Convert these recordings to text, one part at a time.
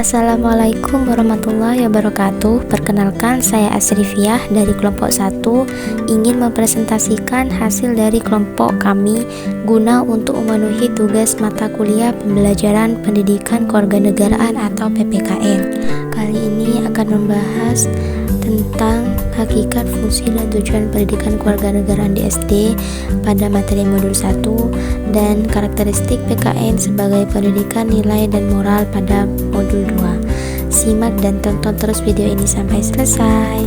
Assalamualaikum warahmatullahi wabarakatuh. Perkenalkan, saya Asrifiah dari kelompok 1 ingin mempresentasikan hasil dari kelompok kami guna untuk memenuhi tugas mata kuliah pembelajaran pendidikan kewarganegaraan atau PPKN. Kali ini akan membahas tentang hakikat, fungsi, dan tujuan pendidikan kewarganegaraan di SD pada materi modul 1 dan karakteristik PKN sebagai pendidikan nilai dan moral pada modul 2. Simak dan tonton terus video ini sampai selesai.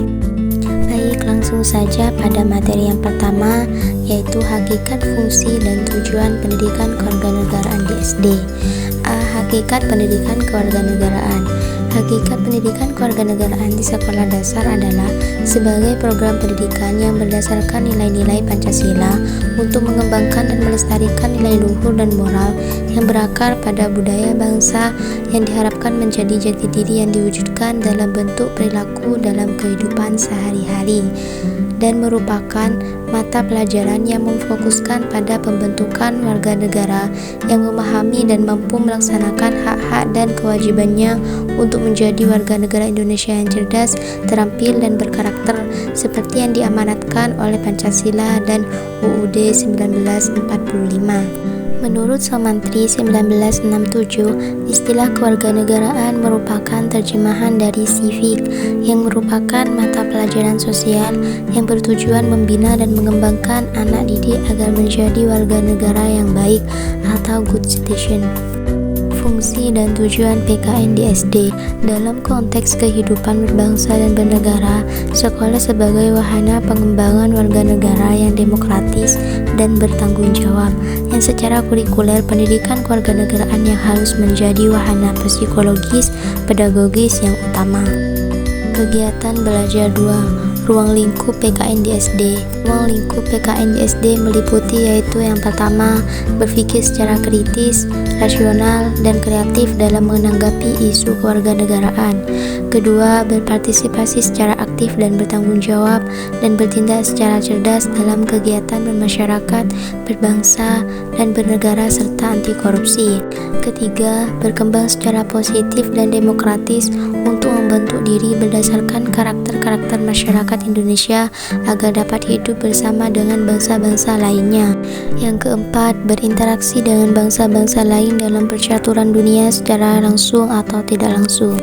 Baik, langsung saja pada materi yang pertama, yaitu hakikat, fungsi, dan tujuan pendidikan kewarganegaraan di SD. Hakikat pendidikan kewarganegaraan. Hakikat pendidikan kewarganegaraan di sekolah dasar adalah sebagai program pendidikan yang berdasarkan nilai-nilai Pancasila untuk mengembangkan dan melestarikan nilai luhur dan moral yang berakar pada budaya bangsa yang diharapkan menjadi jati diri yang diwujudkan dalam bentuk perilaku dalam kehidupan sehari-hari, dan merupakan mata pelajaran yang memfokuskan pada pembentukan warga negara yang memahami dan mampu melaksanakan hak-hak dan kewajibannya untuk menjadi warga negara Indonesia yang cerdas, terampil, dan berkarakter seperti yang diamanatkan oleh Pancasila dan UUD 1945. Menurut Sumantri 1967, istilah kewarganegaraan merupakan terjemahan dari civic, yang merupakan mata pelajaran sosial yang bertujuan membina dan mengembangkan anak didik agar menjadi warga negara yang baik atau good citizen. Fungsi dan tujuan PKN di SD. Dalam konteks kehidupan berbangsa dan bernegara, sekolah sebagai wahana pengembangan warga negara yang demokratis dan bertanggung jawab, yang secara kurikuler pendidikan kewarganegaraan yang harus menjadi wahana psikologis, pedagogis yang utama. Kegiatan belajar 2. Ruang lingkup PKN di SD. Ruang lingkup PKN di SD meliputi yaitu yang pertama, berpikir secara kritis, rasional, dan kreatif dalam menanggapi isu kewarganegaraan. Kedua, berpartisipasi secara aktif dan bertanggung jawab dan bertindak secara cerdas dalam kegiatan bermasyarakat, berbangsa, dan bernegara serta anti korupsi. Ketiga, berkembang secara positif dan demokratis untuk membentuk diri berdasarkan karakter-karakter masyarakat Indonesia agar dapat hidup bersama dengan bangsa-bangsa lainnya. Yang keempat, berinteraksi dengan bangsa-bangsa lain dalam percaturan dunia secara langsung atau tidak langsung.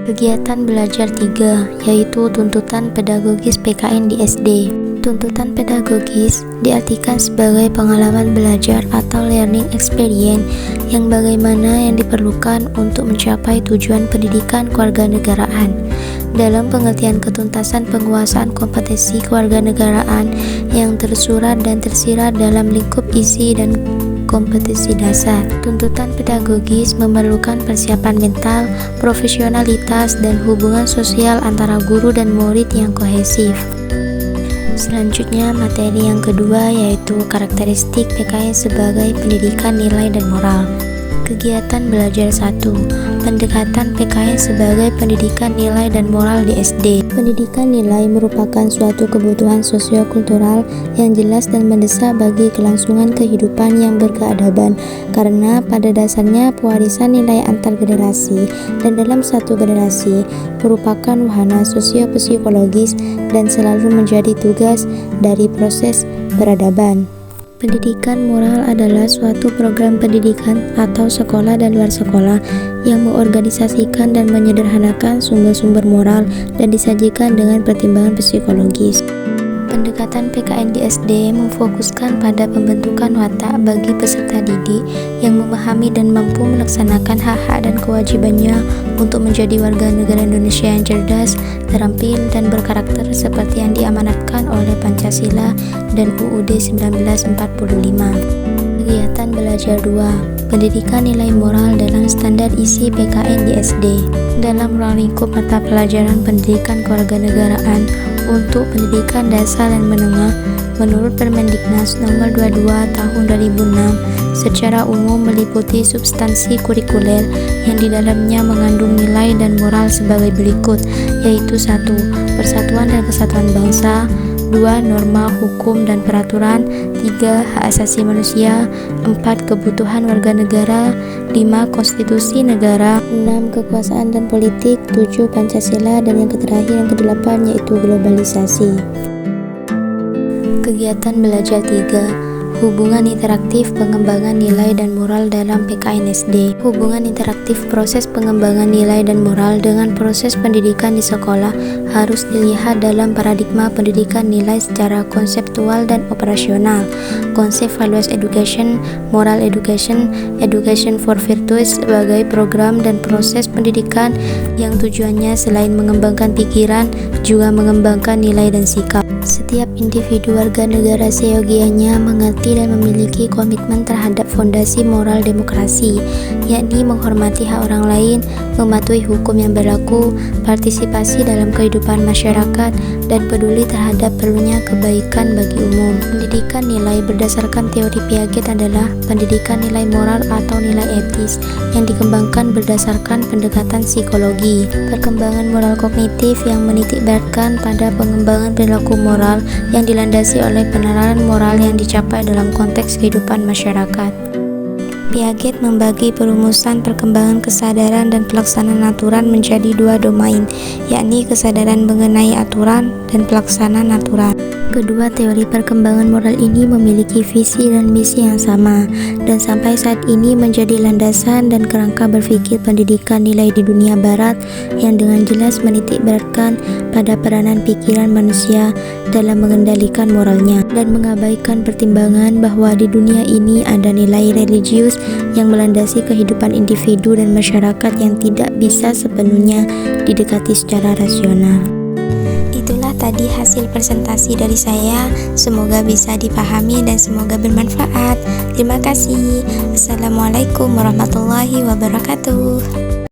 Kegiatan belajar 3, yaitu tuntutan pedagogis PKN di SD. Tuntutan pedagogis diartikan sebagai pengalaman belajar atau learning experience yang bagaimana yang diperlukan untuk mencapai tujuan pendidikan kewarganegaraan. Dalam pengertian ketuntasan penguasaan kompetensi kewarganegaraan yang tersurat dan tersirat dalam lingkup isi dan kompetensi dasar. Tuntutan pedagogis memerlukan persiapan mental, profesionalitas, dan hubungan sosial antara guru dan murid yang kohesif. Selanjutnya, materi yang kedua yaitu karakteristik PKN sebagai pendidikan nilai dan moral. Kegiatan belajar 1. Pendekatan PKN sebagai pendidikan nilai dan moral di SD. Pendidikan nilai merupakan suatu kebutuhan sosio-kultural yang jelas dan mendesak bagi kelangsungan kehidupan yang berkeadaban, karena pada dasarnya pewarisan nilai antar generasi dan dalam satu generasi merupakan wahana sosio-psikologis dan selalu menjadi tugas dari proses peradaban. Pendidikan moral adalah suatu program pendidikan atau sekolah dan luar sekolah yang mengorganisasikan dan menyederhanakan sumber-sumber moral dan disajikan dengan pertimbangan psikologis. Pendekatan PKN di SD memfokuskan pada pembentukan watak bagi peserta didik yang memahami dan mampu melaksanakan hak-hak dan kewajibannya untuk menjadi warga negara Indonesia yang cerdas, terampil, dan berkarakter seperti yang diamanatkan oleh Pancasila dan UUD 1945. Kegiatan belajar 2. Pendidikan nilai moral dalam standar isi PKN di SD. Dalam ruang lingkup mata pelajaran pendidikan kewarganegaraan untuk pendidikan dasar dan menengah, menurut Permendiknas nomor 22 tahun 2006, secara umum meliputi substansi kurikuler yang di dalamnya mengandung nilai dan moral sebagai berikut, yaitu 1. Persatuan dan kesatuan bangsa, 2. Norma, hukum, dan peraturan. 3. Hak asasi manusia. 4. Kebutuhan warga negara. 5. Konstitusi negara. 6. Kekuasaan dan politik. 7. Pancasila. Dan yang terakhir, yang ke-8, yaitu globalisasi. Kegiatan belajar 3. Hubungan interaktif pengembangan nilai dan moral dalam PKN SD. Hubungan interaktif proses pengembangan nilai dan moral dengan proses pendidikan di sekolah harus dilihat dalam paradigma pendidikan nilai secara konseptual dan operasional. Konsep values education, moral education, education for virtues sebagai program dan proses pendidikan yang tujuannya selain mengembangkan pikiran, juga mengembangkan nilai dan sikap. Setiap individu warga negara seyogianya mengerti dan memiliki komitmen terhadap fondasi moral demokrasi, yakni menghormati hak orang lain, mematuhi hukum yang berlaku, partisipasi dalam kehidupan masyarakat, dan peduli terhadap perlunya kebaikan bagi umum. Pendidikan nilai berdasarkan teori Piaget adalah pendidikan nilai moral atau nilai etis yang dikembangkan berdasarkan pendekatan psikologi. Perkembangan moral kognitif yang menitikberatkan pada pengembangan perilaku moral yang dilandasi oleh penerapan moral yang dicapai dalam konteks kehidupan masyarakat. Piaget membagi perumusan perkembangan kesadaran dan pelaksanaan aturan menjadi 2 domain, yakni kesadaran mengenai aturan dan pelaksanaan aturan. Kedua teori perkembangan moral ini memiliki visi dan misi yang sama, dan sampai saat ini menjadi landasan dan kerangka berpikir pendidikan nilai di dunia barat yang dengan jelas menitikberatkan pada peranan pikiran manusia dalam mengendalikan moralnya dan mengabaikan pertimbangan bahwa di dunia ini ada nilai religius yang melandasi kehidupan individu dan masyarakat yang tidak bisa sepenuhnya didekati secara rasional. Itulah tadi hasil presentasi dari saya, semoga bisa dipahami dan semoga bermanfaat. Terima kasih. Assalamualaikum warahmatullahi wabarakatuh.